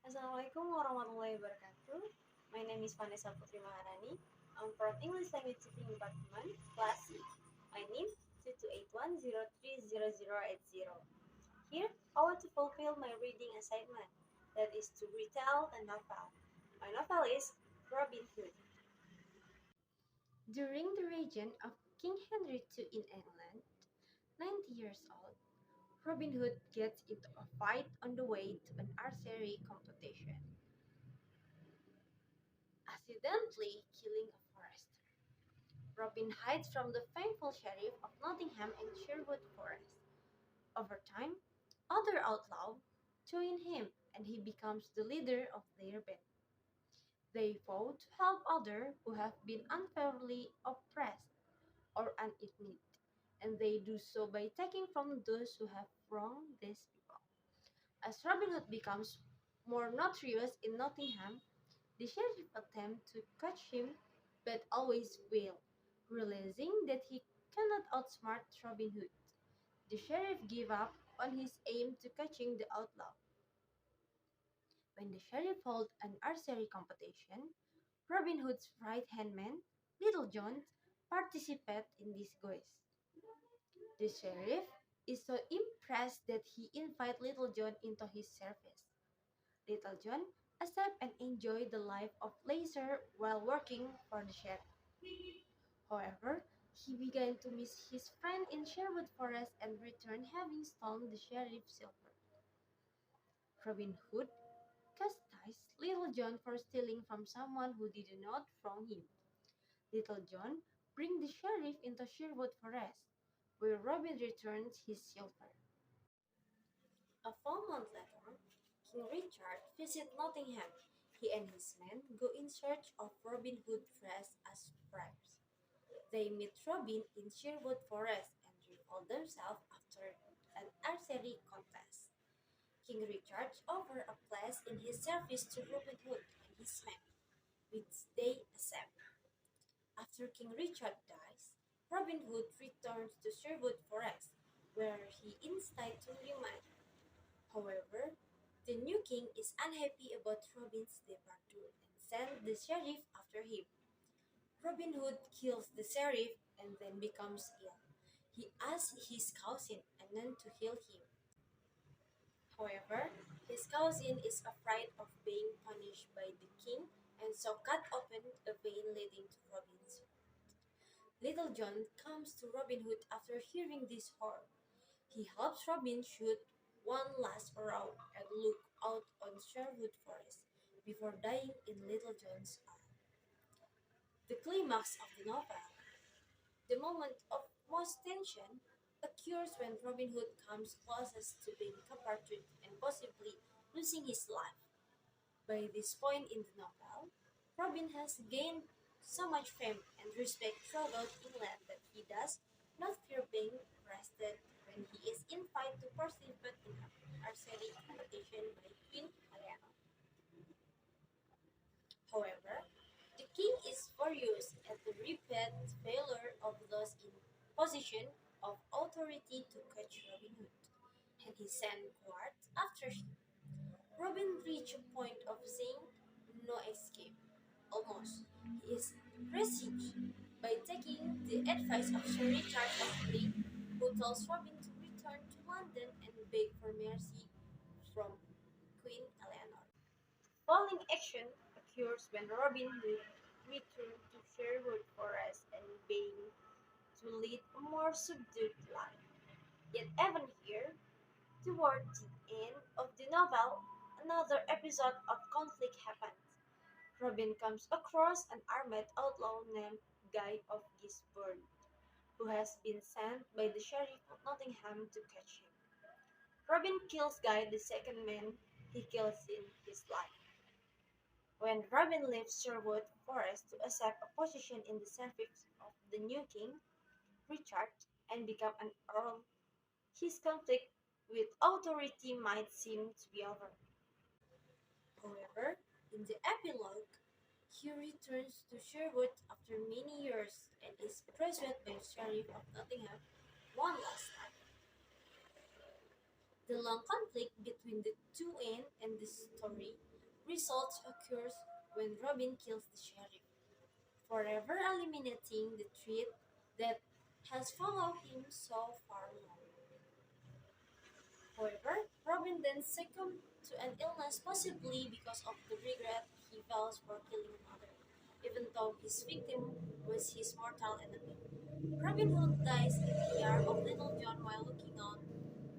Assalamualaikum warahmatullahi wabarakatuh. My name is Vanessa Putri Maharani. I'm from English Language Teaching Department, Class C. My name 2281030080. Here, I want to fulfill my reading assignment, that is to retell a novel. My novel is Robin Hood. During the reign of King Henry II in England, 90 years old, Robin Hood gets into a fight on the way to an archery competition, accidentally killing a forester. Robin hides from the faithful sheriff of Nottingham in Sherwood Forest. Over time, other outlaws join him and he becomes the leader of their band. They vow to help others who have been unfairly oppressed or are in need, and they do so by taking from those who have wronged these people. As Robin Hood becomes more notorious in Nottingham, the sheriff attempts to catch him but always fails, realizing that he cannot outsmart Robin Hood. The sheriff gives up on his aim to catching the outlaw. When the sheriff holds an archery competition, Robin Hood's right-hand man, Little John, participates in this quest. The sheriff is so impressed that he invites Little John into his service. Little John accepts and enjoys the life of leisure while working for the sheriff. However, he began to miss his friend in Sherwood Forest and returned having stolen the sheriff's silver. Robin Hood chastises Little John for stealing from someone who did not wrong him. Little John brings the sheriff into Sherwood Forest, where Robin returns his silver. A full month later, King Richard visits Nottingham. He and his men go in search of Robin Hood dressed as friars. They meet Robin in Sherwood Forest and reveal themselves after an archery contest. King Richard offers a place in his service to Robin Hood and his men, which they accept. After King Richard dies, Robin Hood returns to Sherwood Forest, where he insists to remarry. However, the new king is unhappy about Robin's departure and sends the sheriff after him. Robin Hood kills the sheriff and then becomes ill. He asks his cousin Annan to heal him. However, his cousin is afraid of being punished by the king and so cut open a vein leading to Robin's heart. Little John comes to Robin Hood after hearing this horror. He helps Robin shoot one last arrow and look out on Sherwood Forest before dying in Little John's arms. The climax of the novel, the moment of most tension, occurs when Robin Hood comes closest to being captured and possibly losing his life. By this point in the novel, Robin has gained so much fame and respect throughout England that he does not fear being arrested when he is invited to participate in an archery competition by Queen Eleanor. However, the king is furious at the repeated failure of those in position of authority to catch Robin Hood, and he sent guards after him. Robin reached a point of seeing no escape. Almost, he is rescued by taking the advice of Sir Richard Astley, who tells Robin to return to London and beg for mercy from Queen Eleanor. Falling action occurs when Robin Hood returns to Sherwood Forest and being to lead a more subdued life. Yet even here, towards the end of the novel, another episode of conflict happens. Robin comes across an armed outlaw named Guy of Gisborne, who has been sent by the sheriff of Nottingham to catch him. Robin kills Guy, the second man he kills in his life. When Robin leaves Sherwood Forest to accept a position in the service of the new king, Richard, and become an earl, his conflict with authority might seem to be over. However, in the epilogue, he returns to Sherwood after many years and is pursued by the Sheriff of Nottingham one last time. The long conflict between the two ends in the story, result occurs when Robin kills the sheriff, forever eliminating the threat that has followed him so far long. However, Robin then succumbed to an illness possibly because of the regret he felt for killing another, even though his victim was his mortal enemy. Robin Hood dies in the yard of Little John while looking out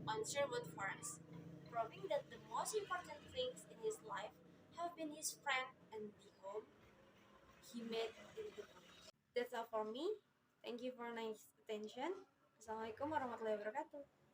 on Sherwood Forest, proving that the most important things in his life have been his friend and the home he made in the woods. That's all for me. Thank you for nice attention. Assalamualaikum warahmatullahi wabarakatuh.